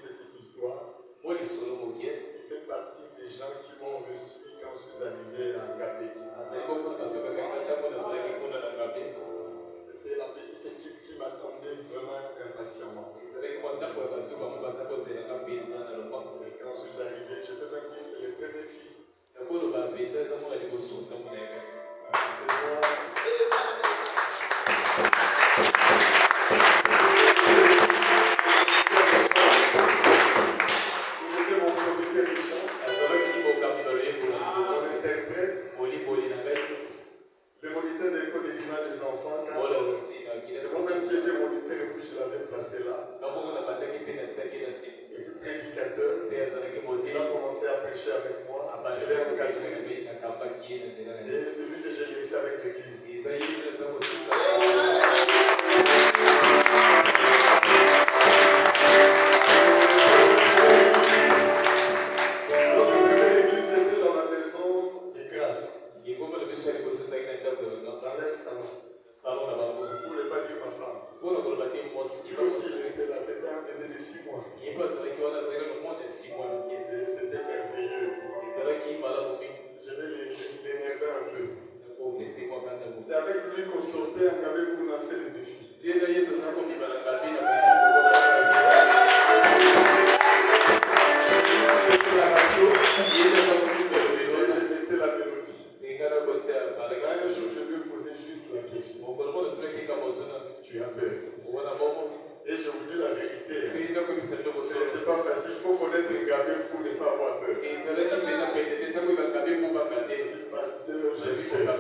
petite histoire. Il fait partie des gens qui m'ont reçu quand je suis arrivé à Ngabé. C'était la petite équipe qui m'attendait vraiment impatiemment. Et quand je suis arrivé, je peux même dire que c'est le premier fils. Le moniteur de l'école des dimanches des enfants, c'est moi-même qui étais moniteur et puis je l'avais placé là. Et puis prédicateur, il a commencé à prêcher avec moi. Je l'ai encadré. Et c'est lui que j'ai laissé avec l'église. L'église était dans la maison de grâce. Dans leur salon. Vous ne voulez pas dire ma femme. Lui aussi, il était là. C'était un bébé de 6 mois. Et c'était merveilleux. Je vais l'énerver un peu. C'est avec lui qu'on sortait en Gabé pour lancer le défi. Je mettais la mélodie. Un jour, je lui ai posé juste la question. Tu as peur? Et je vous dis la vérité. Ce n'était pas facile. Il faut connaître Ngabé pour ne pas avoir peur. Pasteur, j'ai peur.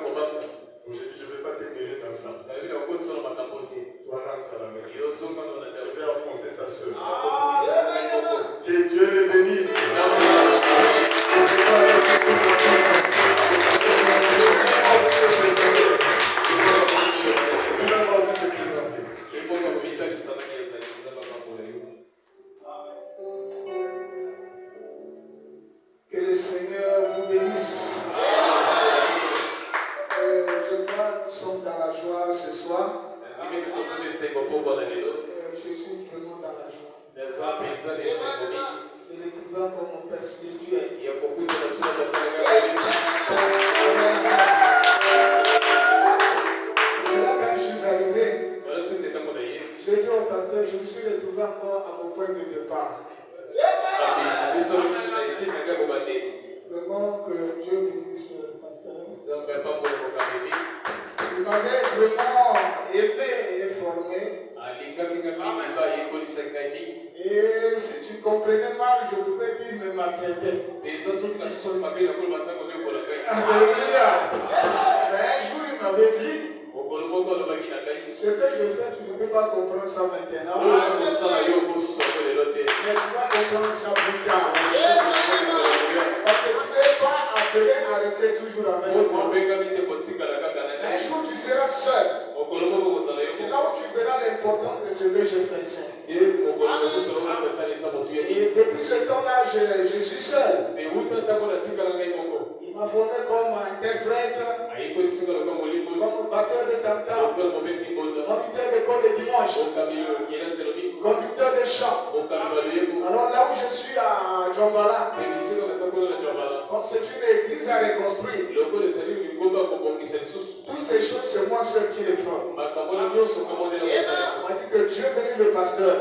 Aujourd'hui, je ne vais pas te mêler dans ça. Toi, rentre à la maison. Je vais affronter sa soeur. Que Dieu les bénisse. Que le Seigneur vous bénisse. Je crois que nous sommes dans la joie ce soir. Je suis vraiment dans la joie. Et les trouvant comme mon Père spirituel. C'est là quand je suis arrivé. J'ai dit au pasteur, je me suis retrouvé encore à mon point de départ. Vraiment que Dieu bénisse le pasteur. Il m'avait vraiment aimé et formé. Et si tu comprenais mal, je pouvais dire me maltraiter. Alléluia. Mais un jour, il m'avait dit, ce que je fais, tu ne peux pas comprendre ça maintenant. Mais tu vas comprendre ça plus tard. Parce que tu n'es pas appelé à rester toujours avec moi. Un jour, tu seras seul. C'est là où tu verras l'importance de ce que je faisais. Et depuis ce temps-là, je suis seul. Il m'a formé comme interprète, comme batteur de tam-tam, moniteur d'école de dimanche, conducteur de chant. Alors là où je suis à Djambala, comme c'est une église à reconstruire, toutes ces choses, c'est moi seul qui les fais. On m'a dit que Dieu bénit le pasteur.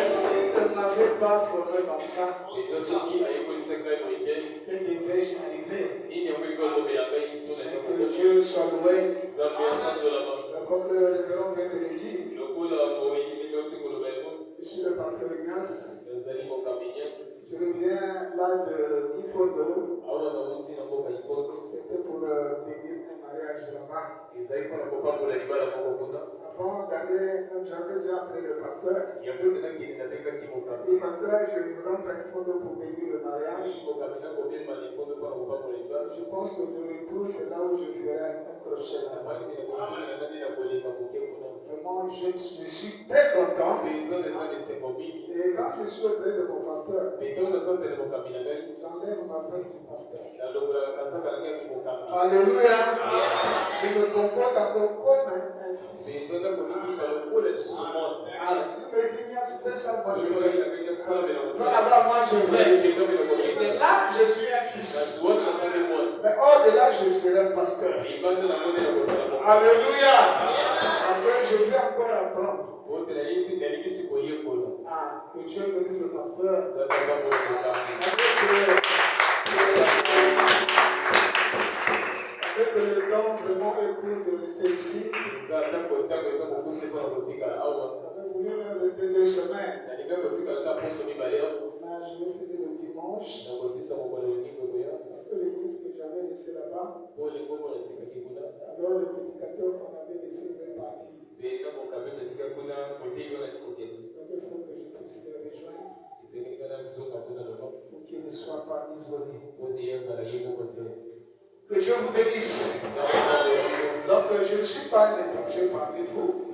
S'il ne m'avait pas formé comme ça, que devais-je arriver? Que Dieu soit loué. Comme le révérend vient de le dire, je suis le pasteur Ignace. Je reviens là de Ifodo. C'était pour bénir un mariage là-bas. Avant d'aller, j'avais déjà appelé le pasteur. Le pasteur, je me rends à Ifodo pour bénir le mariage. Je pense que le retour, c'est là où je ferai un crochet là-bas. Vraiment, je suis très content. Et quand je suis auprès de mon pasteur, j'enlève ma veste du pasteur. Alléluia. Je me comporte encore comme un fils. Alors, si mes clients font ça, moi je fais. Alors, moi je fais. Et là, je suis un fils. Mais au-delà, je serai un pasteur. Alléluia. Parce que je vais encore apprendre. Ah, que Dieu bénisse le pasteur. Avec le temps vraiment est court de rester ici. J'avais voulu même rester 2 semaines. Mais je vais finir le dimanche. Parce que l'église que j'avais laissée là-bas, alors le prédicateur qu'on avait laissé devait partir. Donc il faut que je puisse les rejoindre pour qu'ils ne soient pas isolés. Que Dieu vous bénisse. Donc je ne suis pas un étranger parmi vous.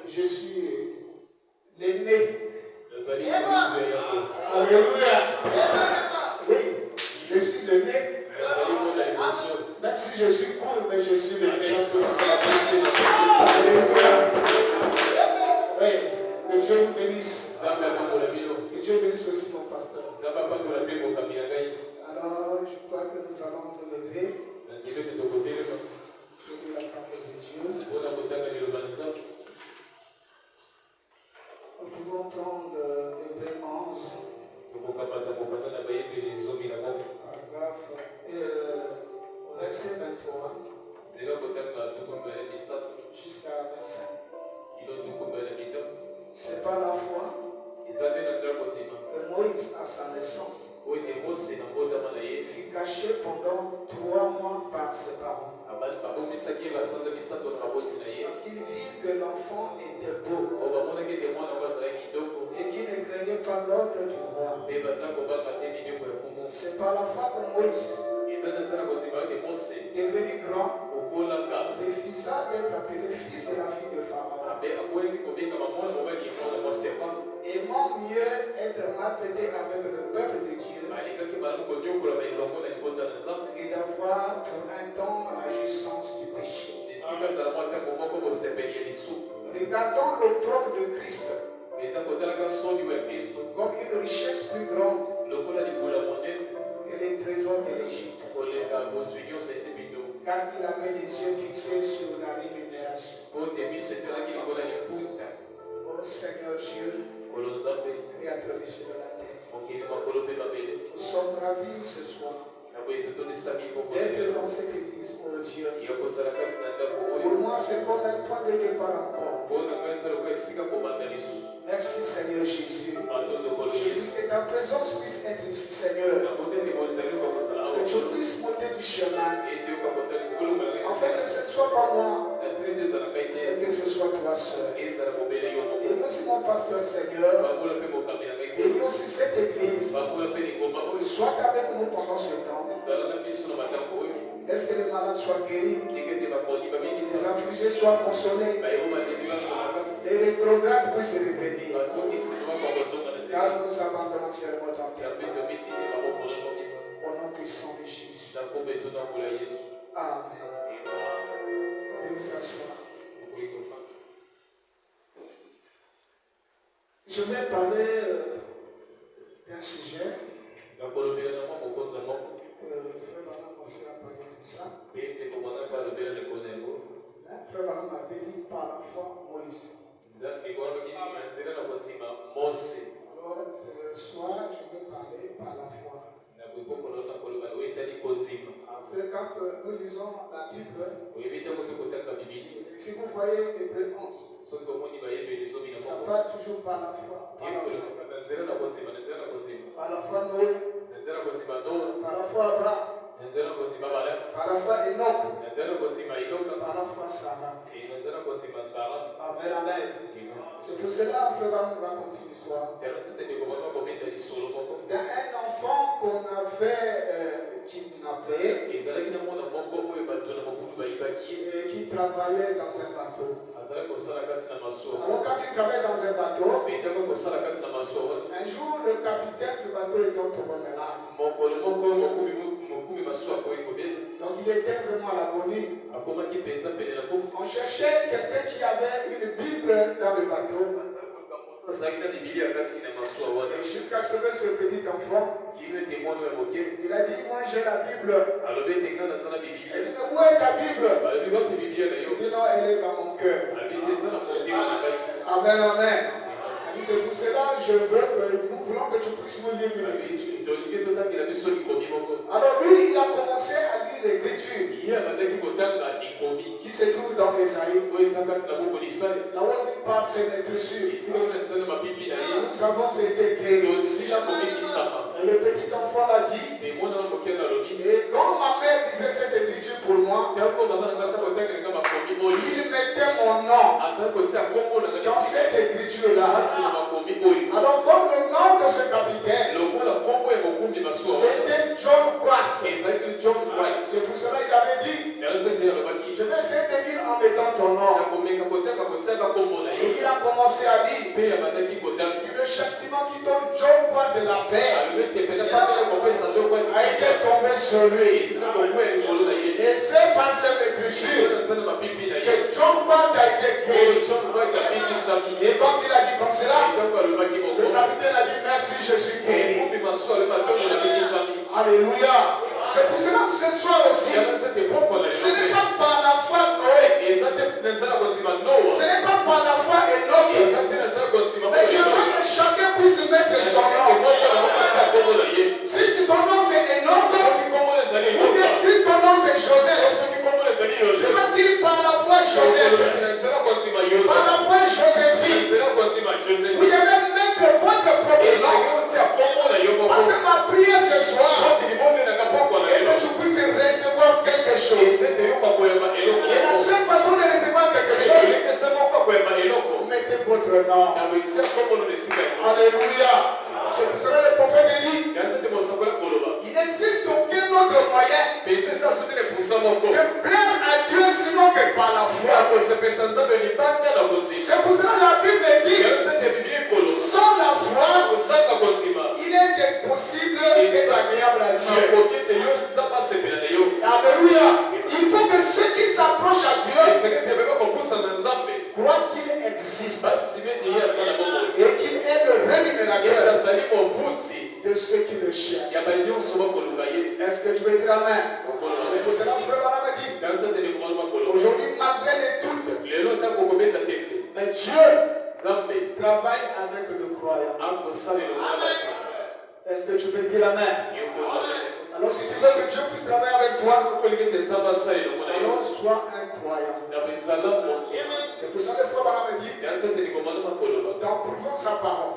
Je suis l'aîné. Alléluia. Oui, je suis l'aîné. Même si je suis court, mais je suis l'aîné. Alléluia. Oui, que Dieu vous bénisse. Que Dieu bénisse aussi mon pasteur. Alors, je crois que nous allons nous lever. Pour lire la parole de Dieu. Nous pouvons prendre Hébreux 11. Paragraphe verset 23. Jusqu'à 25. C'est par la foi que Moïse, à sa naissance, fut caché pendant 3 mois par ses parents. Parce qu'il vit que l'enfant était beau et qu'il ne craignait pas l'ordre du roi. C'est par la foi que Moïse, devenu grand, refusa d'être appelé fils de la fille de Pharaon. Aimant mieux être maltraité avec le peuple de Dieu que d'avoir pour un temps la jouissance du péché. Regardons l'opprobre de Christ comme une richesse plus grande que les trésors de l'Égypte, car il avait les yeux fixés sur la rémunération. Ô Seigneur Dieu, Créateur du ciel et de la terre, nous sommes ravis ce soir d'être dans cette église, oh Dieu. Pour moi, c'est comme un point de départ encore. Merci Seigneur Jésus. Je prie que ta présence puisse être ici, Seigneur. Que tu puisses monter du chemin. Afin que ce ne soit pas moi, mais que ce soit toi seul. Et nous aussi mon pasteur, Seigneur. Et nous aussi cette église. Sois avec nous pendant ce temps. Est-ce que les malades soient guéris? Les affligés soient consolés? Les rétrogrades puissent revenir. Car nous nous abandonnons seulement dans ta main. Au nom puissant de Jésus. Amen. Veuillez vous asseoir. Je vais parler d'un sujet. Le frère Balam aussi a parlé de ça. Frère Balam avait dit par la foi Moïse. Alors, ce soir, je vais parler par la foi. C'est quand nous lisons la Bible. Si vous voyez Hébreux 11, ça part toujours par la foi. Par la foi Noé. Par la foi Abraham. Par la foi Enoch. Par la foi Sarah. Amen, amen. C'est pour cela, frère, on raconte une histoire. D'un enfant qu'on avait kidnappé. et qui travaillait dans un bateau. Alors quand il travaillait dans un bateau, un jour le capitaine du bateau était tombé malade. Donc il était vraiment à l'agonie. On cherchait quelqu'un qui avait une Bible dans le bateau. Et jusqu'à ce que ce petit enfant, il a dit, moi j'ai la Bible. Il dit, mais où est ta Bible? Il dit, non, elle est dans mon cœur. Amen, amen. C'est pour cela que nous voulons que tu puisses nous lire l'écriture. Alors lui, il a commencé à lire l'écriture qui se trouve dans Ésaïe. Là où il parle, c'est d'être sûr. Nous avons été guéris. Et le petit enfant l'a dit. Et quand ma mère disait cette écriture pour moi, il mettait mon nom dans cette écriture-là. Alors comme le nom de ce capitaine, c'était John White. C'est pour cela qu'il avait dit, je vais essayer de lire en mettant ton nom. Et il a commencé à lire. Il dit, le châtiment qui donne John White de la paix a été tombé sur lui. Et c'est par cette écriture que John White a été guéri. Et quand il a dit comme cela, le capitaine a dit merci, je suis guéri. Alléluia. C'est pour cela ce soir aussi, ce n'est pas par la foi Noé, ce n'est pas par la foi Enoch, mais je veux que chacun puisse mettre son nom. Si ton nom c'est Enoch, ou bien si ton nom c'est Joseph, je vais dire par la foi Joseph, par la foi Joséphine, vous devez mettre votre propre nom. Parce que ma prière ce soir est que tu puisses recevoir quelque chose. Et la seule façon de recevoir quelque chose, mettez votre nom. Alléluia. C'est pour cela que le prophète dit, il n'existe aucun autre moyen de plaire à Dieu sinon que par la foi. C'est pour cela que la Bible dit, sans la foi, il est impossible d'être agréable à Dieu. Alléluia. Il faut que ceux qui s'approchent à Dieu croient qu'il existe et qu'il est le rémunérateur de ceux qui le cherchent. Est-ce que tu veux dire amen? C'est pour cela que frère Branham dit, aujourd'hui malgré les doutes, mais Dieu travaille avec le croyant. Est-ce que tu veux dire amen? Alors si tu veux que Dieu puisse travailler avec toi, alors sois un croyant. C'est pour ça que frère Branham dit, dans prouvant sa parole,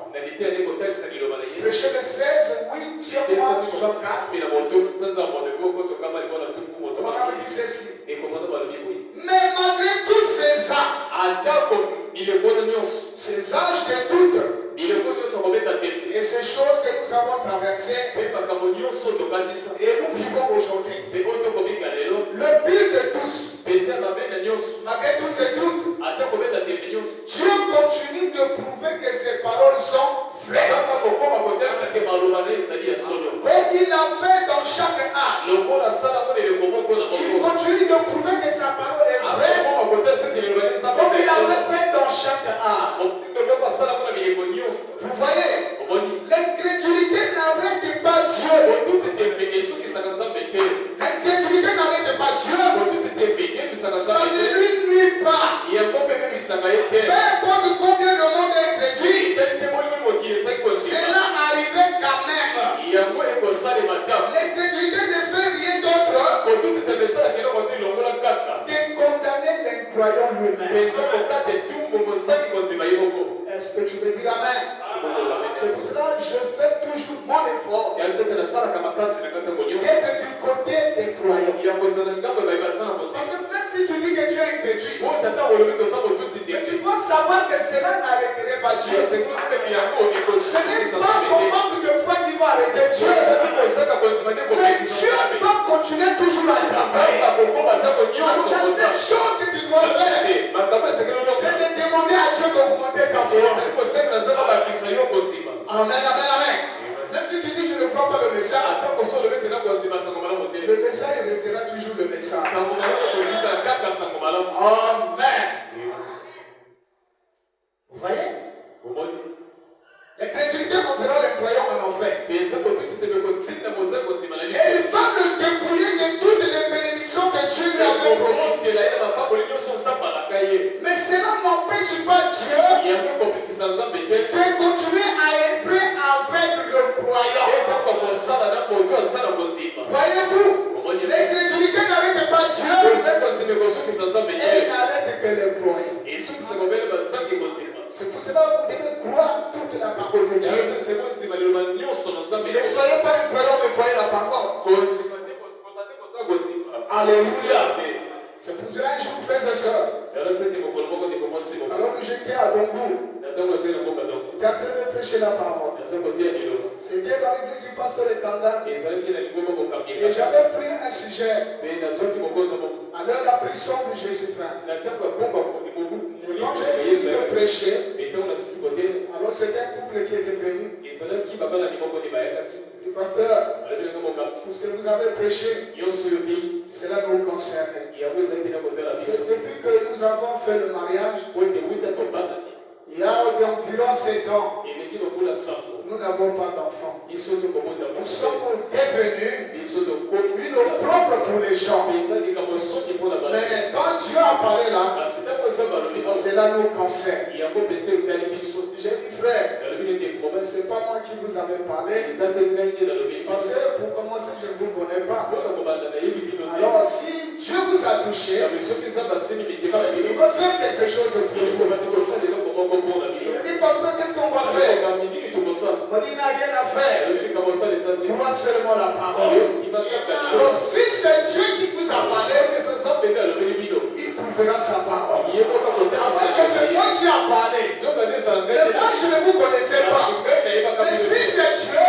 prêcher le 16, 8, 64, Branham dit ceci. Mais malgré tous ces actes, ces âges de doute, et ces choses que nous avons traversées, et nous vivons aujourd'hui, le pire de tous, malgré tous ces doutes, Dieu continue de prouver que ses paroles sont vraies. Comme il l'a fait dans chaque âge, il continue de prouver que sa parole est vraie. Comme il l'avait fait dans chaque âge. Vous voyez, l'incrédulité n'arrête pas Dieu. L'incrédulité n'arrête pas Dieu. Ça ne lui nuit pas. Peu importe combien le monde est incrédule, cela arrivait quand même. L'incrédulité ne fait rien d'autre que condamner l'incroyant lui-même. Est-ce que tu veux dire amen? C'est pour cela que je fais toujours mon effort d'être du côté des croyants. Parce que même si tu dis que tu es incrédule, mais tu dois savoir que cela n'arrêterait pas Dieu. Ce n'est pas ton manque de foi qui va arrêter Dieu. Mais Dieu va continuer toujours à travailler. dois faire, c'est de demander à Dieu d'augmenter ta foi. Amen, amen, amen. Même si tu dis je ne crois pas le message, le message restera toujours le message. Amen. Vous voyez? L'incrédulité montrera les croyants en enfer. Et il va le dépouiller de toutes les bénédictions que Dieu lui avait promises. Mais cela n'empêche pas Dieu de continuer à œuvrer avec le croyant. Voyez-vous, l'incrédulité n'arrête pas Dieu. Et il n'arrête que les croyants. C'est pour cela que vous devez croire toute la parole de Dieu. Ne soyez pas un croyant, mais croyez la parole. Alléluia. C'est pour cela que je vous fais ça. Alors que j'étais à Dongo, j'étais en train de prêcher la parole. C'était dans l'église du pasteur Ekanda. Et j'avais pris un sujet. Alors la prison de Jésus-Christ. Et quand j'ai fini de prêcher, alors c'était un couple qui était venu. Le pasteur, tout ce que vous avez prêché, cela nous concerne. Depuis que nous avons fait le mariage, il y a environ 7 ans, nous n'avons pas d'enfants. Nous sommes devenus une opprobre pour les gens. Mais quand Dieu a parlé là, cela nous concerne. J'ai dit frère, c'est pas moi qui vous avais parlé. Parce que pour commencer, je ne vous connais pas. Alors si Dieu vous a touché, il va faire quelque chose pour vous. Il me dit, pasteur, qu'est-ce qu'on va faire? On dit, il n'a rien à faire. Crois seulement la parole. Alors si c'est Dieu qui vous a parlé, il prouvera sa parole. Parce que c'est moi qui a parlé. Mais moi je ne vous connaissais pas. Mais si c'est Dieu,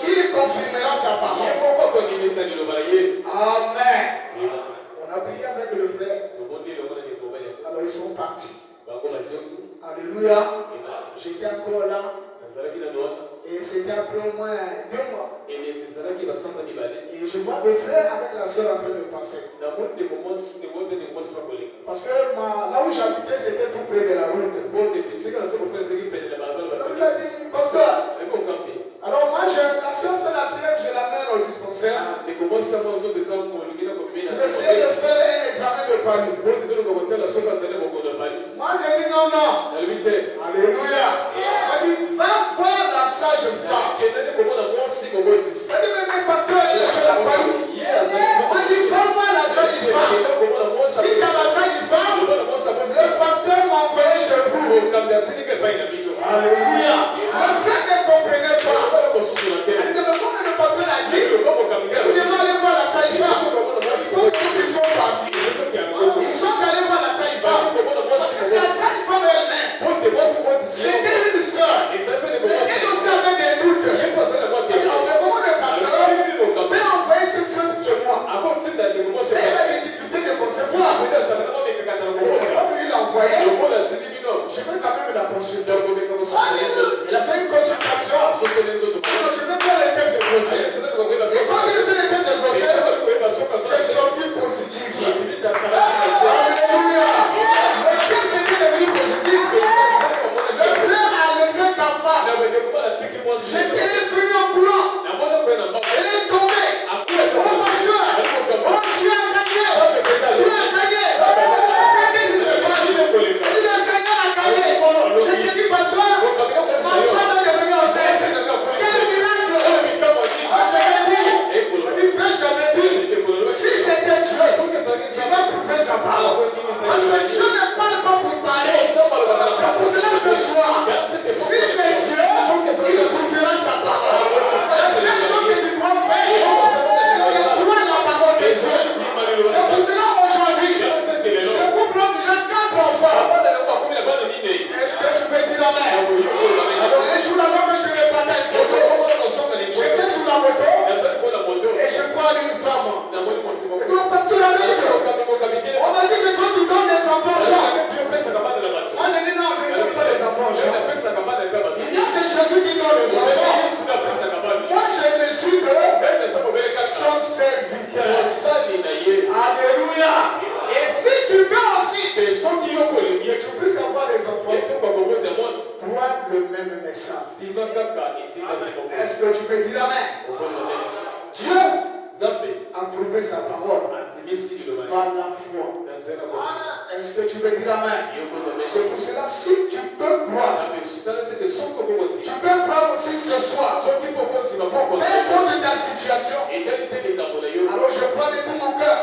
il confirmera sa parole. Amen. On a prié avec le frère. Alors ils sont partis. Alléluia. J'étais encore là. Et c'était après au moins 2 mois. Et je vois le frère avec la soeur en train de passer. Parce que là où j'habitais, c'était tout près de la route. Il a dit, pasteur, alors moi, la soeur fait la fièvre, je l'amène au dispensaire. Pour essayer de faire un examen de palu. Moi, j'ai dit non, non. Alléluia. Il a dit, va voir la sage-femme. Il a dit, mais pasteur, il fait la palu. Il a dit, va voir la sage-femme. Quitte à la sage-femme, le pasteur m'a envoyé chez vous. Alléluia. Le frère ne comprenait pas. Il dit, mais comme le pasteur l'a dit, vous devez aller voir la sage-femme. Ils sont partis. Ils sont tu peux dire Amen. Dieu a prouvé sa parole par la foi. Est-ce que tu peux dire Amen? C'est pour cela, si tu peux croire, tu peux croire aussi ce soir. Peu importe ta situation. Alors je crois de tout mon cœur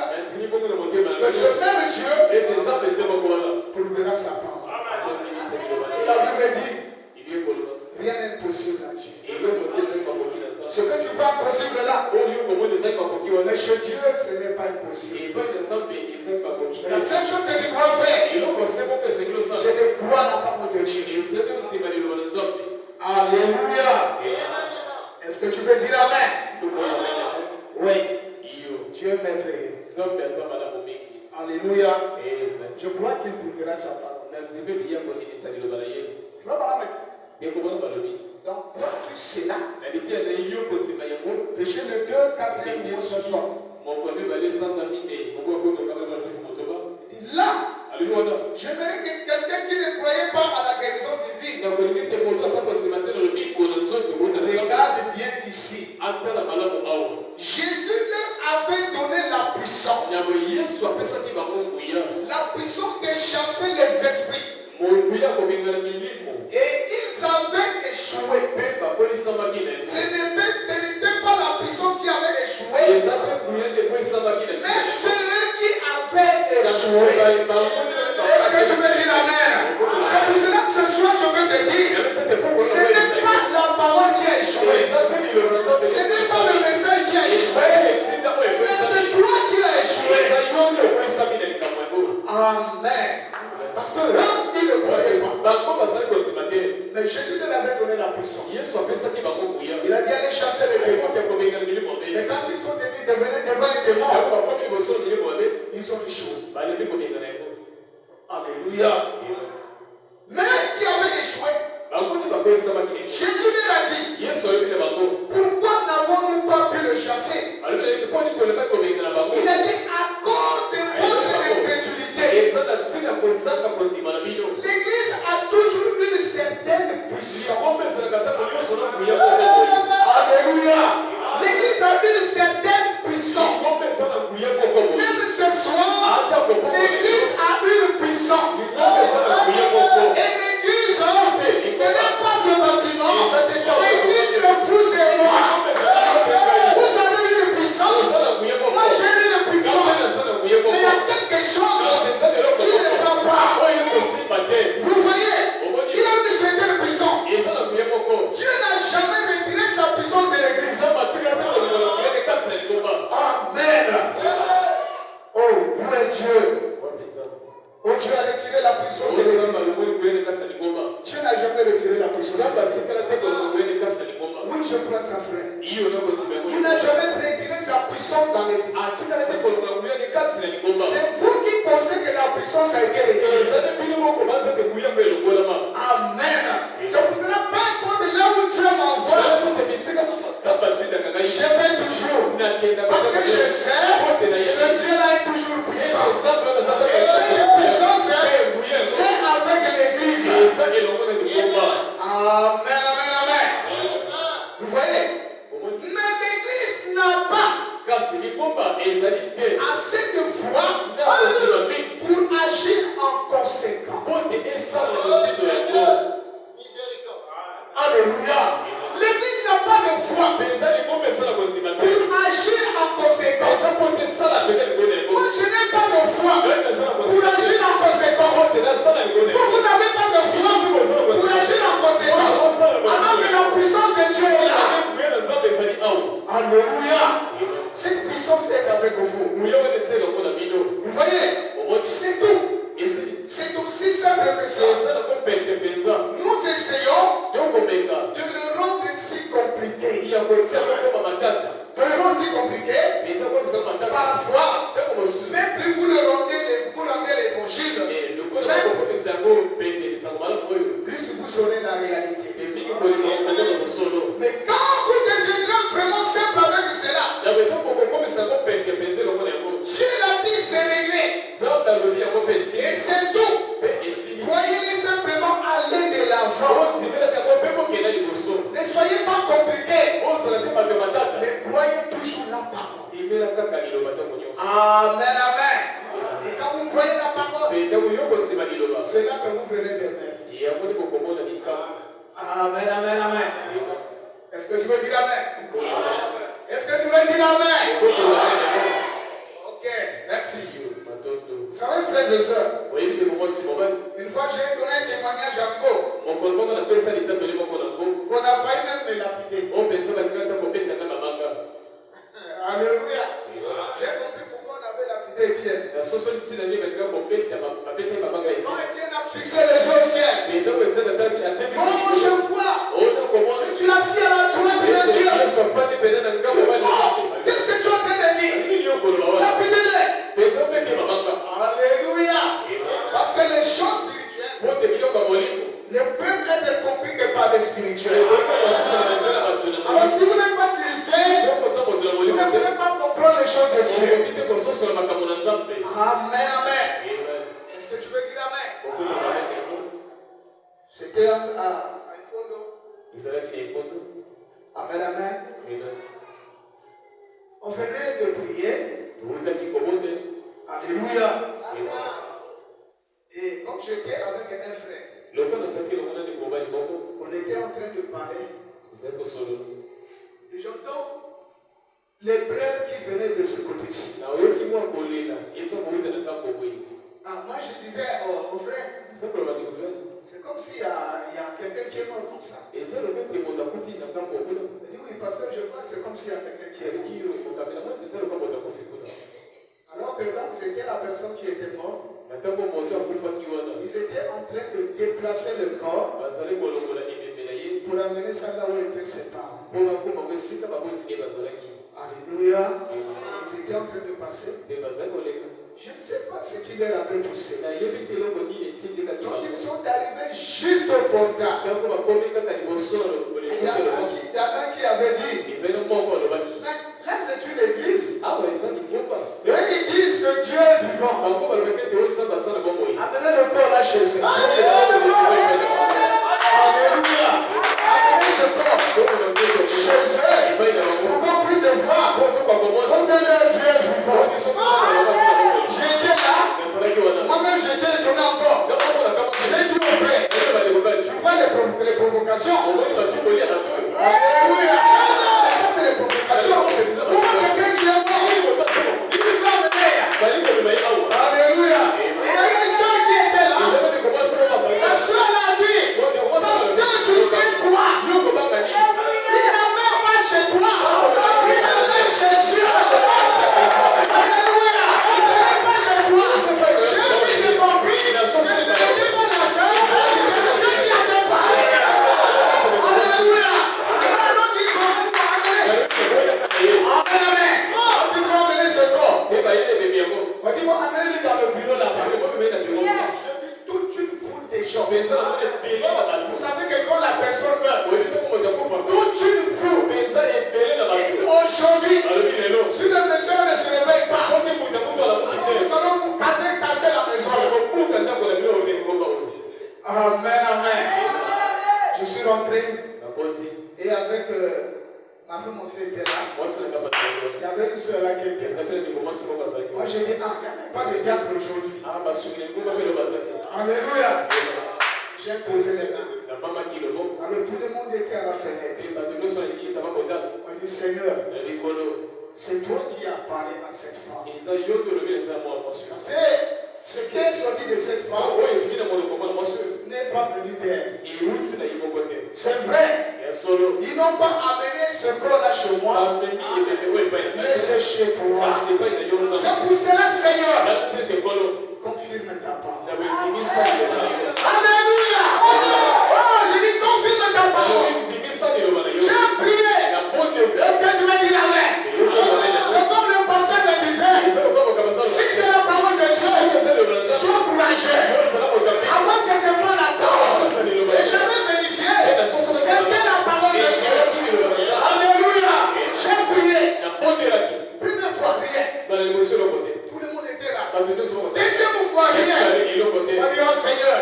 que ce même Dieu prouvera sa parole. La Bible dit, rien n'est possible à Dieu. Ce que tu fais impossible là, mais chez Dieu, ce n'est pas impossible. La seule chose que tu dois faire, c'est de croire la parole de Dieu. Alléluia. Est-ce que tu peux dire Amen? Oui. Dieu est merveilleux. Alléluia. Je crois qu'il prouvera sa parole. Donc, crois-tu cela? Péché le 2, 4e, 60. Là, j'aimerais que quelqu'un qui ne croyait pas à la guérison divine regarde bien ici. Jésus leur avait donné la puissance. La puissance de chasser les esprits. Et ils avaient échoué. Ce n'était pas la puissance qui avait échoué, mais ceux qui avaient échoué. Est-ce que tu veux dire Amen? C'est pour cela que ce soir je veux te dire, ce n'est pas la parole qui a échoué, ce n'est pas le message qui a échoué, mais c'est toi qui as échoué. Amen. Parce que l'homme, il ne croyait pas. Mais Jésus leur avait donné la puissance. Il a dit allez chasser les démons. Mais quand ils sont devenus devant un démon, ils ont échoué. Alléluia. Mais qui avait échoué? Jésus leur a dit, pourquoi n'avons-nous pas pu le chasser? Il a dit à cause de votre incrédulité. L'église a toujours une certaine puissance. Alléluia. L'église a une certaine puissance. Même ce soir, l'église a une puissance. Et l'église, ce n'est pas ce bâtiment. L'église, c'est vous et moi. Vous avez une puissance. Moi, j'ai une puissance. Mais il y a quelque chose qui ne va pas. Vous voyez, il a une certaine puissance. Dieu n'a jamais retiré sa puissance de l'église. Amen. Oh, vous êtes Dieu. Oh, Dieu a retiré la puissance de l'église. Dieu n'a jamais retiré la puissance. Oui, je crois ça, frère. Il n'a jamais retiré sa puissance dans l'église. C'est vous qui pensez que la puissance a été retirée. Amen. C'est pour cela, peu importe là où Dieu m'envoie, je vais toujours. Parce que je sais, ce Dieu-là est toujours puissant. Et cette puissance, c'est avec l'église. Amen, amen, amen. Vous voyez? Mais l'église n'a pas assez de foi pour agir en conséquence. Alléluia. L'église n'a pas de foi pour agir en conséquence. Moi, je n'ai pas de foi pour agir en conséquence. Vous n'avez pas de foi pour agir en conséquence. Alors que la puissance de Dieu est là. Alléluia. Cette puissance est avec vous. Vous voyez, c'est tout. C'est aussi simple que ça. Nous essayons de le rendre si compliqué. De le rendre si compliqué. Parfois, même plus vous le rendez l'évangile simple, plus vous aurez la réalité. Mais quand vous deviendrez vraiment simple avec cela, Dieu l'a dit, c'est réglé. Et c'est tout. Croyez-les simplement. Amen, amen. Et quand vous croyez la parole, c'est là que vous verrez des merveilles. Amen, amen, amen. Est-ce que tu veux dire amen? Est-ce que tu veux dire amen? Ok, merci. Vous savez, frères et sœurs, une fois j'ai donné un témoignage à Ngo, qu'on a failli même me lapider. Alléluia. J'ai compris pourquoi on avait lapidé Étienne. Quand Étienne a fixé les yeux au ciel, oh, je vois, je suis assis à la droite de Dieu. Qu'est-ce que tu es en train de dire? Lapidez-les. Alléluia. Parce que les choses spirituelles ne peuvent être comprises que par des spirituels. Alors si vous n'êtes pas spirituel, vous ne pouvez pas comprendre les choses de Dieu. Amen, amen. Est-ce que tu veux dire amen? C'était un fondo. Amen, amen. On venait de prier. Alléluia. Et comme j'étais avec un frère, on était en train de parler. Et j'entends les pleurs qui venaient de ce côté-ci. Moi je disais au frère, c'est comme s'il y a quelqu'un qui est mort comme ça. Il dit oui, pasteur, je vois, c'est comme s'il y a quelqu'un qui est mort. Alors que quand c'était la personne qui était morte, ils étaient en train de déplacer le corps pour amener ça là où étaient ses parents. Alléluia. Ils étaient en train de passer. Je ne sais pas ce qui leur avait poussé. Quand ils sont arrivés juste au portail, il y a un qui avait dit, là c'est une église. Et ils disent que Dieu est vivant. Amenez le corps là chez eux. Alléluia. Amenez ce corps chez eux pour qu'on puisse voir combien Dieu est vivant. J'étais là, moi-même j'étais étonné encore. J'ai dit au frère, tu vois les provocations. Alléluia. Mais ça c'est les provocations. Pour quelqu'un qui est mort, il va amener. Alléluia. Et il y a une soeur qui était là. La soeur l'a dit, parce que tu dis quoi? Il n'amène pas chez toi. Il amène chez Dieu. Alléluia. Ce n'est pas chez toi. J'ai envie de comprendre. Ce n'est pas la soeur. C'est Dieu qui a te parlé. Alléluia. Alors qu'ils sont amenés. Amen, amen. Quand ils ont amené ce corps, on dit bon, amenez-le dans le bureau là-bas. J'ai vu toute une foule de gens. Vous savez que quand la personne meurt, toute une foule. Et aujourd'hui, si le monsieur ne se réveille pas, nous allons vous casser la maison. Amen, amen. Je suis rentré et avec ma femme aussi était là. Il y avait une soeur là qui était là. Moi j'ai dit, il n'y a même pas de diable aujourd'hui. Alléluia. J'ai posé les mains. Alors tout le monde était à la fenêtre. On dit, Seigneur, c'est toi qui as parlé à cette femme. Ce qui est sorti de cette femme n'est pas venu d'elle. C'est vrai. Ils n'ont pas amené ce corps-là chez moi, mais c'est chez toi. C'est pour cela, Seigneur, confirme ta parole. Alléluia. Oh, je dis confirme ta parole. J'ai prié. Est-ce que tu veux dire amen? C'est comme le pasteur me disait, si c'est la parole de Dieu, sois courageux. Avant que ce n'est pas la parole. Et j'avais vérifié, c'était la parole de Dieu. Alléluia. J'ai prié. Première fois, rien. Tout le monde était là. Deuxième fois, rien. On dit, oh Seigneur,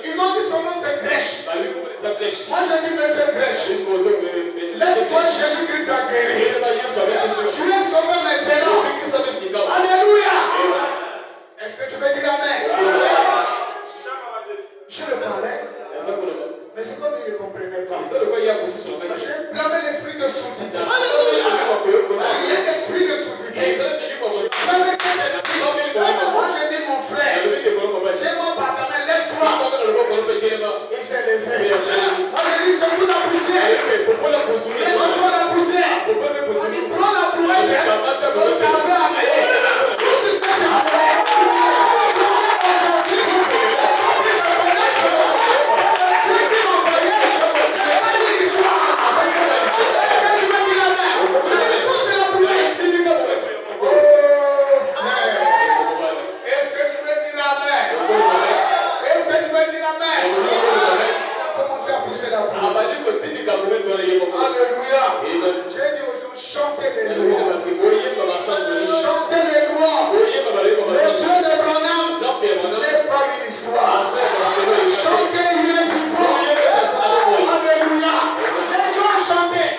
Ils ont dit son nom c'est Grèche. Moi j'ai dit monsieur Grèche. Laisse-toi Jésus-Christ t'a guéri. Tu es sauvé maintenant. Alléluia. Est-ce que tu veux dire amen? Je le parlais. Mais c'est comme il ne comprenait pas. J'ai blâmé l'esprit de sourdité. Il y a l'esprit de sourdité. Moi j'ai dit mon frère, j'ai mon partenaire, lève-toi. Il s'est levé. Moi j'ai dit c'est pour la poussière. Mais c'est pour la poussière. On dit prends la brouette. On t'avait amené. Ici c'est la brouette. Aujourd'hui, ça connaît que ceux qui m'ont envoyé, c'est pas une histoire. Est-ce que tu veux dire la main? Je dis pousse la brouette. Oh frère. Est-ce que tu veux dire la main? Est-ce que tu veux dire la main? Il a commencé à pousser la brouette. Alléluia. J'ai dit aux gens, chantez les louanges. Chantez les louanges. Le Dieu de Branham n'est pas une histoire. Chantez, il est vivant. Alléluia. Les gens chantaient.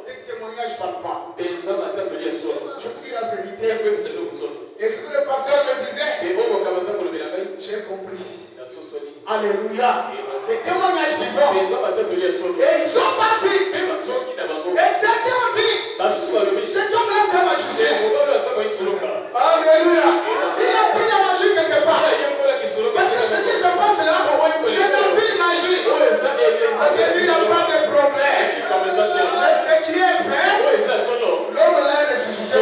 Tes témoignages ne parlent pas. Je vous dis la vérité. Et ce que le pasteur me disait, j'ai compris. Alléluia. Des témoignages vivants. Et ils sont partis. Et certains ont dit, cet homme-là, c'est un magicien. Alléluia. Il a pris la magie quelque part. Parce que ce qui se passe là, c'est la pile magie. Il n'y a pas de problème. Mais ce qui est vrai, l'homme l'a ressuscité.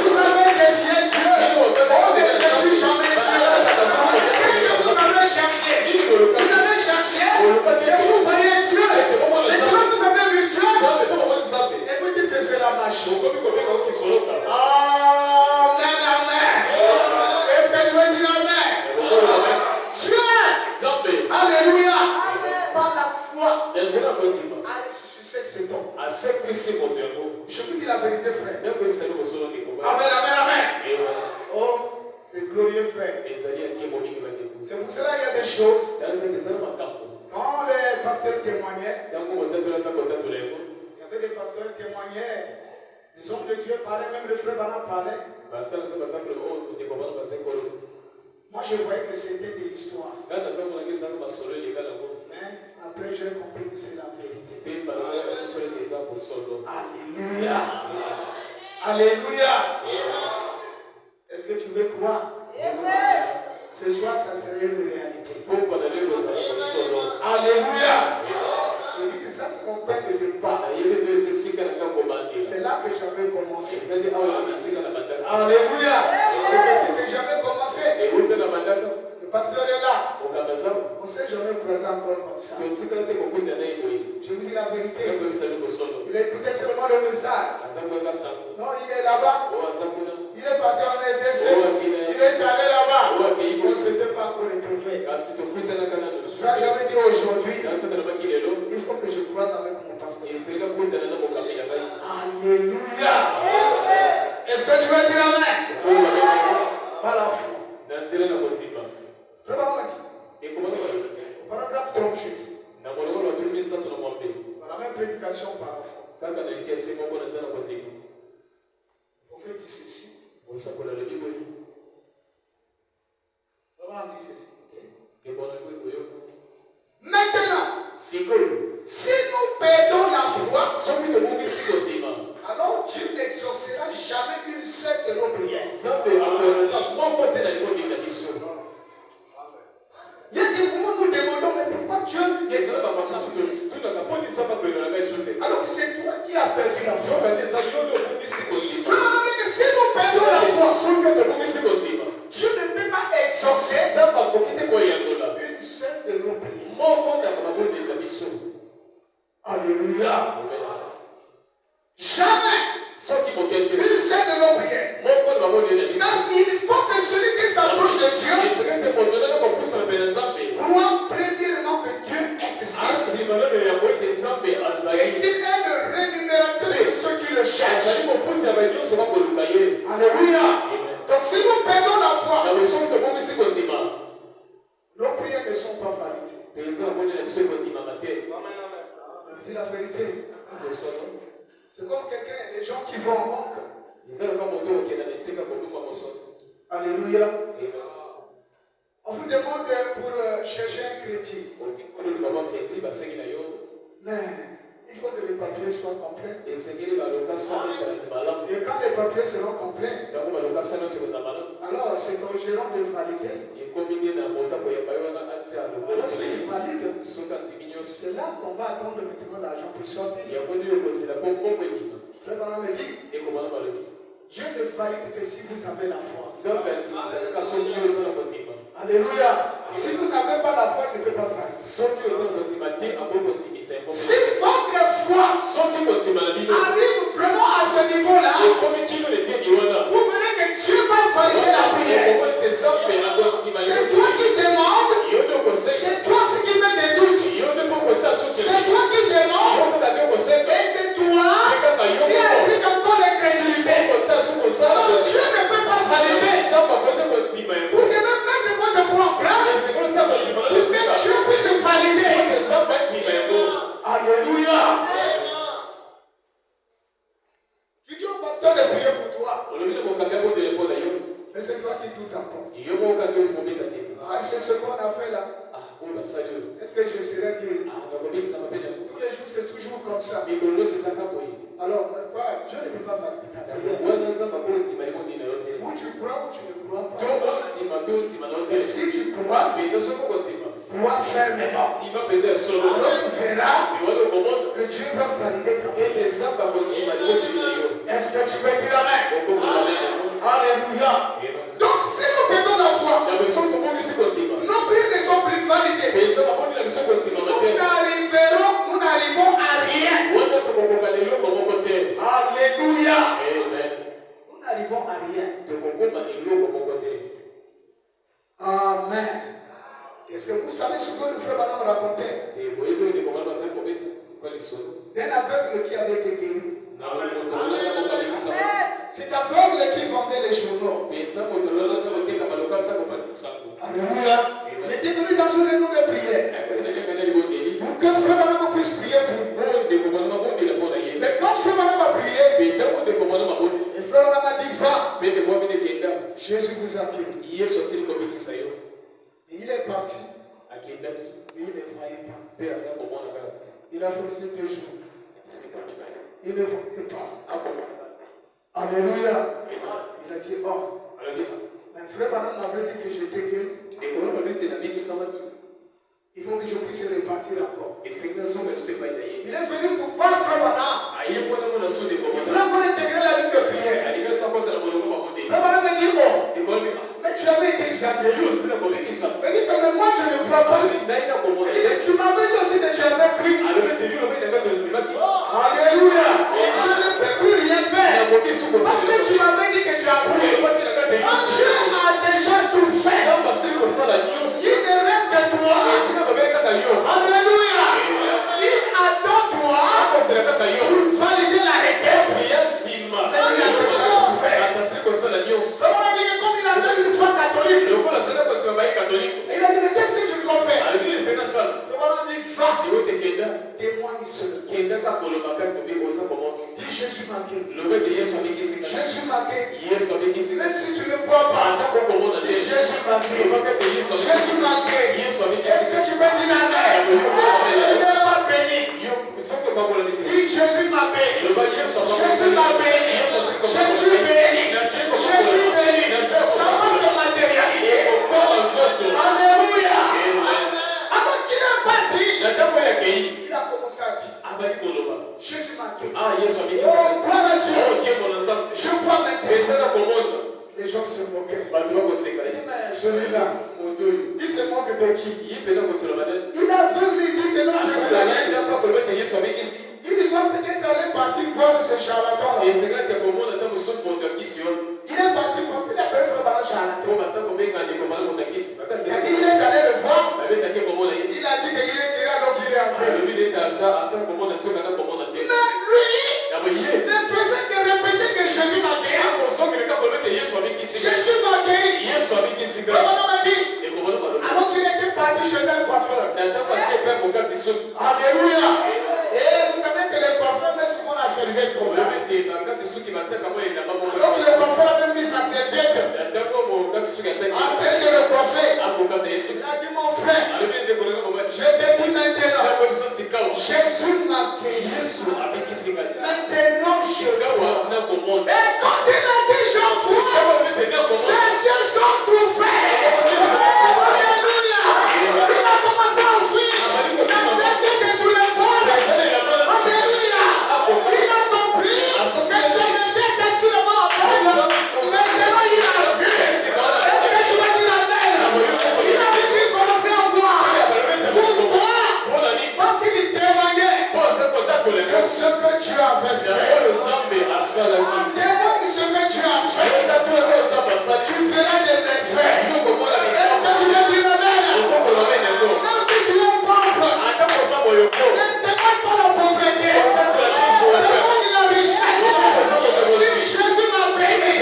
Vous avez défié Dieu. On ne défie jamais Dieu. Qu'est-ce que vous avez cherché? Vous avez cherché et vous voyez Dieu. Et quand vous avez vu Dieu, et vous dites que c'est la magie. Amen, amen. Est-ce que tu veux dire amen? Dieu, alléluia, par la foi, a ressuscité cet homme. Je vous dis la vérité, frère. Amen, amen, amen. Oh, c'est glorieux, frère. C'est pour cela qu'il y a des choses. Quand les pasteurs témoignaient, il y avait des pasteurs qui témoignaient, les hommes de Dieu parlaient, même le frère Bana parlait. Moi je voyais que c'était de l'histoire. Mais après j'ai compris que c'est la vérité. Alléluia. Alléluia. Est-ce que tu veux croire? Ce soir ça serait une réalité. Alléluia. Je dis que ça c'est mon point de départ. C'est là que j'avais commencé. Alléluia. Depuis que j'avais commencé, le pasteur est là. On ne s'est jamais croisé encore comme ça. Je vous dis la vérité. Il a écouté seulement le message. Non, il est là-bas. Il est parti en RDC. Il est allé là-bas. On ne s'était pas encore retrouvé. Ça, j'avais dit aujourd'hui, il faut que je croise avec mon pasteur. Alléluia. Est-ce que tu veux dire amen? Par la foi. Paragraphe 38. Par la même prédication par la foi. Le prophète dit ceci. Dit ceci. Maintenant, si nous perdons la foi, alors Dieu n'exaucera jamais une seule de nos prières. Il y a des moments où nous demandons, mais pourquoi Dieu n'exauce pas? Alors que c'est toi qui as perdu la foi. Tu as rappelé que si nous perdons la foi, Dieu ne peut pas exaucer une seule de nos prières. Alléluia. Jamais une seule de nos prières. Donc il faut que celui qui s'approche de Dieu croit premièrement que Dieu existe et qu'il est le rémunérateur de ceux qui le cherchent. Alléluia. Donc si nous perdons la foi, sont pas valides. Je dis la vérité. C'est comme quelqu'un, les gens qui vont en banque. Alléluia. On vous demande pour chercher un crédit. Mais il faut que les papiers soient complets. Et quand les papiers seront complets, alors c'est au gérant de valider. Alors s'il valide, c'est là qu'on va attendre maintenant l'argent pour sortir. Frère Bana me dit, Dieu ne valide que si vous avez la foi. Alléluia. Si vous n'avez pas la foi, il ne peut pas valider. Si votre foi arrive vraiment à ce niveau-là, vous verrez que Dieu va valider la prière. C'est toi qui demandes, c'est toi qui mets des doutes, c'est toi qui demandes, et c'est toi qui appliques encore l'incrédulité. Alors Dieu ne peut pas valider. Vous devez mettre votre foi en place pour que Dieu puisse valider. Alléluia. Tu dis au pasteur de prier pour toi. Mais c'est toi qui doutes encore. C'est ce qu'on a fait là. Est-ce que je serai guéri? Tous les jours, c'est toujours comme ça. Alors, Dieu ne peut pas valider ta prière. Ou tu crois ou tu ne crois pas. Et si tu crois fermement, alors tu verras que Dieu va valider ta prière. Est-ce que tu peux dire amen? Alléluia. Donc, si nous perdons la foi, nos prières ne sont plus validées. Nous n'arrivons à rien. Alléluia. Nous n'arrivons à rien. Amen. Est-ce que vous savez ce que le frère Bana me racontait? D'un aveugle qui avait été guéri. C'est aveugle qui vendait les journaux. Alléluia. Il était venu dans une réunion de prière pour que frère Bana puisse prier pour vous. Mais quand frère Bana a prié, et frère Bana m'a dit va. Jésus vous a guéri. Et il est parti. Mais il ne voyait pas. Il a fait aussi 2 jours. Il ne voyait pas. Alléluia. Il a dit oh. Mais frère Bana m'avait dit que j'étais guéri. Il faut que je puisse repartir encore. Il est venu pour voir frère Bana. Il voulait encore intégrer la vie de prière. Frère Bana me dit oh. Mais tu avais été déjà guéri. Il dit mais moi je ne crois pas. Il dit mais tu m'avais dit aussi que tu avais cru. Alléluia. Je ne peux plus rien faire. Parce que tu m'avais dit que tu as cru. Dieu a déjà tout fait. Il ne reste que toi. Alléluia. Il attend toi pour valider la requête. Mais il a déjà tout fait. Ça m'a dit que comme il avait une foi catholique, il a dit mais qu'est-ce que je dois faire? Ça m'a dit va. Témoigne cela. Dis Jésus m'a guéri. Jésus m'a guéri. Même si tu ne vois pas, dis Jésus m'a guéri. Jésus m'a guéri. Est-ce que tu peux dire amen? Si tu n'es pas béni, dis Jésus m'a béni. Jésus m'a béni. Jésus béni. Jésus béni. Ça va se matérialiser. Alléluia. Alors qu'il est parti, il a commencé à dire Jésus m'a guéri. Oh, gloire à Dieu. Je vois maintenant. Les gens se moquaient. Mais celui-là, il se moque de qui? Il a aveugle, il dit que non, il doit peut-être aller partir voir ce charlatan-là. Il est parti parce qu'il a peur de faire un charlatan. Il est allé le voir. Il a dit qu'il est guéri, donc il est entré. Mais lui, ne faisait que répéter que Jésus m'a guéri. Jésus m'a guéri. Alors qu'il était parti chez un coiffeur. Alléluia. Et vous savez que les coiffeurs mettent souvent la serviette comme ça. Donc le coiffeur avait mis sa serviette en train de le coiffer. Il a dit mon frère, je te dis maintenant, Jésus m'a guéri. Maintenant je vois. Et quand il a dit je vois, ses yeux sont ouverts. Alléluia. Il a commencé à ouvrir la serviette sous l'épaule. Alléluia. Il a compris que ce monsieur était sur le mort. Maintenant il a vu. Est-ce que tu vas dire amen? Il avait dit commencer à voir. Pourquoi? Parce qu'il témoignait que ce que Dieu avait fait. Témoigne ce que Dieu a fait. Tu verras des merveilles. Est-ce que tu veux dire amen? Même si tu es pauvre, ne témoigne pas la pauvreté. Témoigne la richesse. Dis Jésus m'a béni.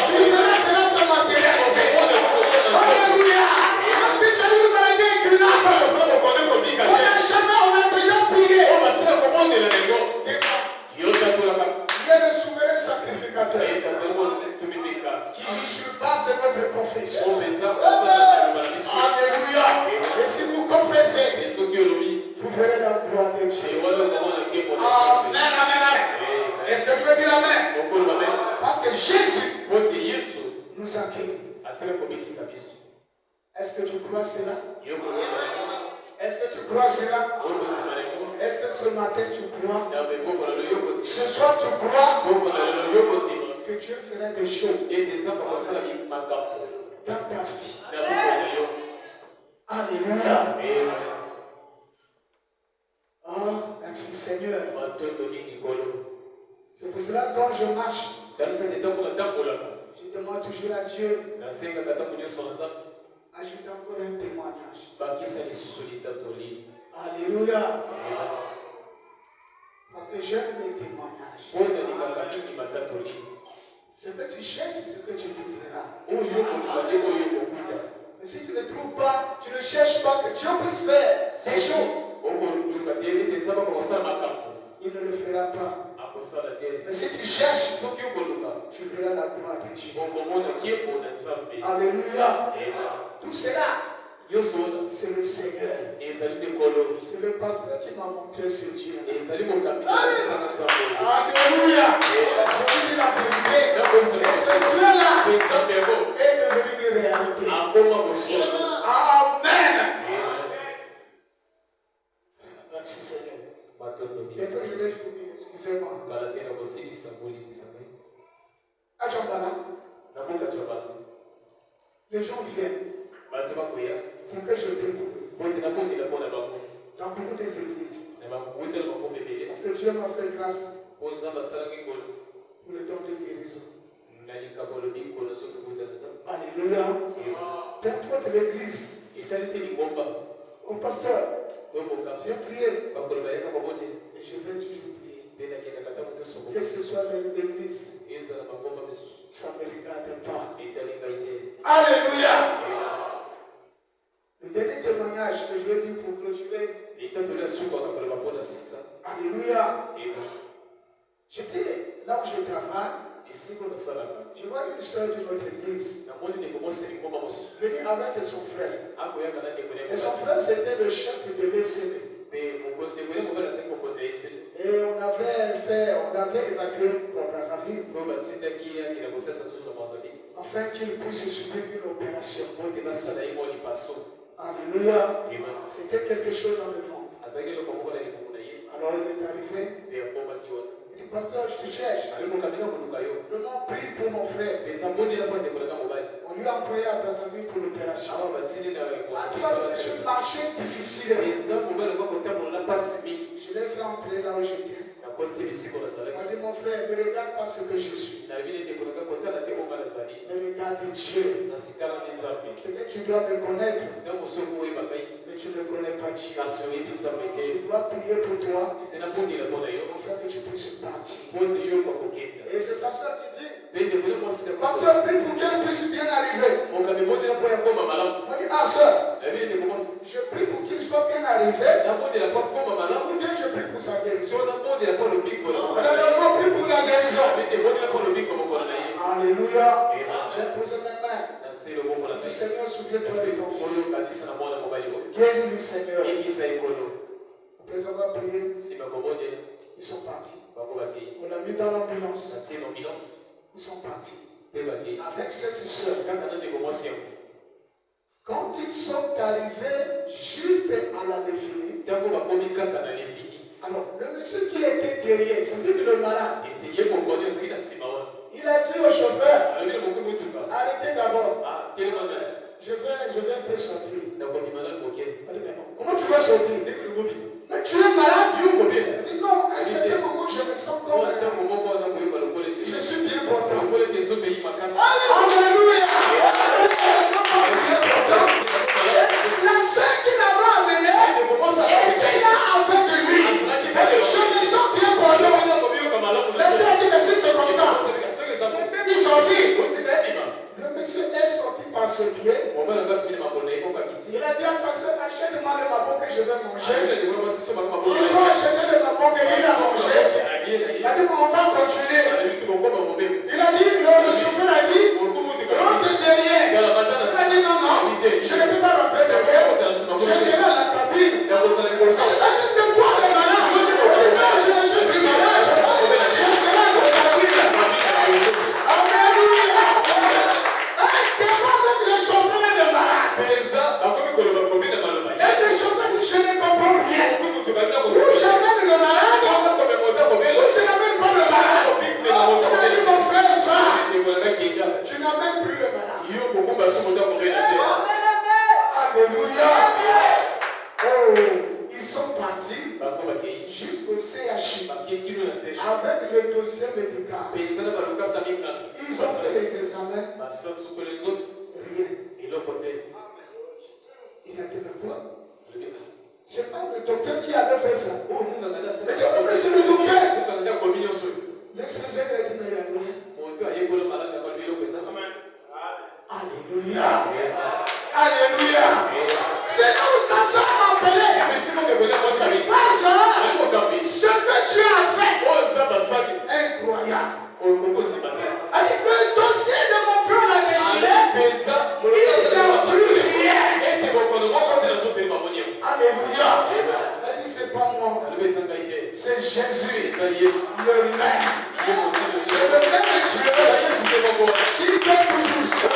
Tu verras cela se matérialiser. Alléluia. Même si tu as une maladie incurable, on a déjà prié. Il est le souverain sacrificateur qui joue sur base de notre confession. Alléluia. Et si vous confessez, vous verrez la gloire de Dieu. Amen, amen, amen. Est-ce que tu veux dire amen? Parce que Jésus nous a guéris. Est-ce que tu crois cela? Est-ce que tu crois cela? Est-ce que ce matin tu crois? Ce soir tu crois que Dieu fera des choses dans ta vie? Alléluia. Oh, merci Seigneur. C'est pour cela que quand je marche, je demande toujours à Dieu, ajoute encore un témoignage. Alléluia. Parce que j'aime les témoignages. Ce que tu cherches, c'est ce que tu trouveras. Mais si tu ne trouves pas, tu ne cherches pas que Dieu puisse faire des choses, il ne le fera pas. Mais si tu cherches, tu verras la gloire de Dieu. Alléluia. Tout cela, c'est le Seigneur. C'est le pasteur qui m'a montré ce Dieu. Alléluia. Je vous dis la vérité. Ce Dieu-là est devenu une réalité. Amen. Merci Seigneur. Bientôt je vais finir. Excusez-moi. À Djambala, les gens viennent pour que je prie pour eux. Dans beaucoup des églises. Parce que Dieu m'a fait grâce pour le don de guérison. Alléluia. T'es de l'église. Au pasteur, viens prier. Et je vais toujours prier. Qu'est-ce que soit l'église, ça ne me regarde pas. Alléluia. Le dernier témoignage que je vais dire pour clôturer. Alléluia. J'étais là où je travaille. Je vois une soeur de notre église venir avec son frère. Et son frère, c'était le chef de l'ECD. Et on avait évacué pour Brazzaville afin qu'il puisse subir une opération. Alléluia. C'était quelque chose dans le ventre. Alors il est arrivé. Il dit, pasteur, je te cherche. Vraiment, prie pour mon frère. On lui a envoyé à Brazzaville pour l'opération. Tu vas venir sur le marché difficile. Je l'ai fait entrer là où j'étais. Il m'a dit, mon frère, ne regarde pas ce que je suis. Mais regarde Dieu. Peut-être tu dois me connaître, mais tu ne connais pas Dieu. Je dois prier pour toi, afin que tu puisses partir. Et c'est sa soeur qui dit, pasteur, prie pour qu'elle puisse bien arriver. On dit, ah soeur, je arriver. Ou bien je prie pour sa guérison. Non, prie pour la guérison. Alléluia. J'ai posé mes mains. Le Seigneur, souviens-toi de ton fils. Guéris le Seigneur. Après avoir prié, ils sont partis. On l'a mis dans l'ambulance. Ils sont partis. Avec cette soeur. Quand ils sont arrivés juste à la définie, alors le monsieur qui était derrière, c'est lui le malade. Il a dit au chauffeur, arrêtez d'abord. Je vais un peu sortir. Comment tu vas sortir? Mais tu es malade? Il dit non, à un certain moment je me sens comme je suis bien portant. Alléluia! La sœur qui l'avait amené était là avec lui. Elle dit je me sens bien portant. La sœur dit mais si c'est comme ça. Il sortit. Le monsieur est sorti par ses pieds. Il a dit à sa soeur, achète-moi le mabou que je vais manger. Ils ont acheté le mabou qu'il a mangé. Il a dit, on va continuer. Il a dit, le chauffeur a dit, rentre derrière. Il a dit, non, je ne peux pas rentrer derrière. Je serai à la cabine. Il a dit, c'est toi le malade. Je ne suis plus malade. Je serai à la cabine. Alléluia. Le chauffeur est le malade. Et le chauffeur dit, je ne comprends rien. Où j'amène le malade? Où je n'amène pas le malade? Il a dit, mon frère, tu n'amènes plus le malade. Alléluia. Oh, ils sont partis jusqu'au CHU avec le dossier médical. Ils ont fait les examens. Rien. Il a dit, mais quoi? C'est pas le docteur qui avait fait ça. Mais c'est le docteur. Le spécialiste a dit, mais il y a rien. Alléluia. Alléluia. C'est là où ça sort appelé. Ce que tu as fait. Incroyable. Avec le dossier de mon frère l'a déchiré, il n'a plus rien. Alléluia. Elle dit, c'est pas moi. C'est Jésus, le Maire. C'est le même Dieu qui fait toujours ça.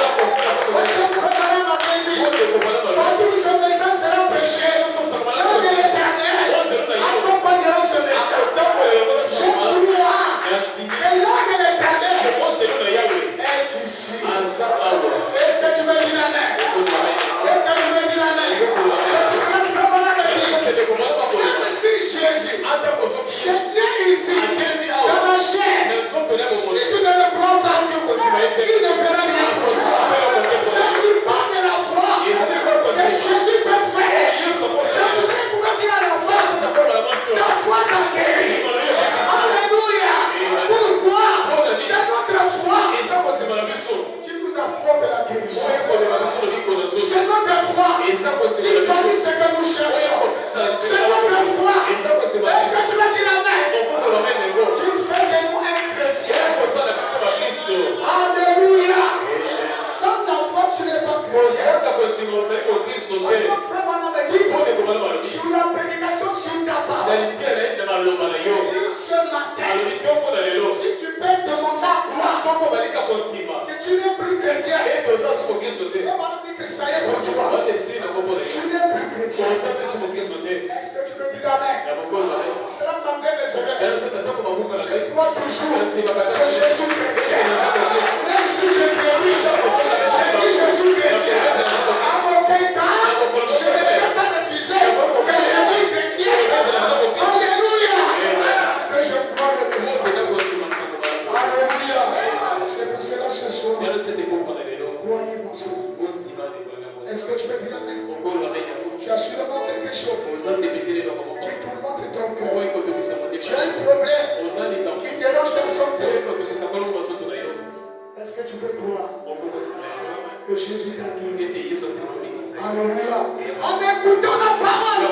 Votre frère m'a dit, partout où ce message sera prêché, l'ange de l'Éternel accompagnera ce message. Je crois que l'ange de l'Éternel est ici. Est-ce que tu veux dire amen? Est-ce que tu veux dire amen? C'est pour cela que frère Bala m'a dit, même si Jésus se tient ici, dans la chair, si tu ne le prends pas, il ne fera rien pour toi. C'est sur le banc de la foi que Jésus peut faire. C'est pour cela que pourquoi dire à la foi, ta foi t'a guéri. Alléluia. Pourquoi? C'est notre foi qui nous apporte la guérison. C'est notre foi qui valide ce que nous cherchons. C'est notre foi. Est-ce que tu vas dire amen? Qui fait de nous un chrétien. Alléluia. Sans la foi, tu n'es pas chrétien. Mon frère m'a dit, sur la prédication sur ta part, ce matin, si tu peux demander à croire que tu n'es plus chrétien, on va dire que ça y est pour toi. Tu n'es plus chrétien. Est-ce que tu peux dire amen? Cela m'amène mes oreilles. Je crois toujours que je suis chrétien. Même si je prédis, je suis chrétien. À aucun cas, je ne peux pas refuser que je suis chrétien. Alléluia. Parce que je crois le Messie. Alléluia. C'est pour cela ce soir. Croyez mon Seigneur. Est-ce que tu peux dire amen? Tu as sûrement quelque chose qui tourmente ton cœur. Tu as un problème qui dérange ta santé. Est-ce que tu peux croire que Jésus t'a guéri? Alléluia. En écoutant la parole,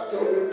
tobe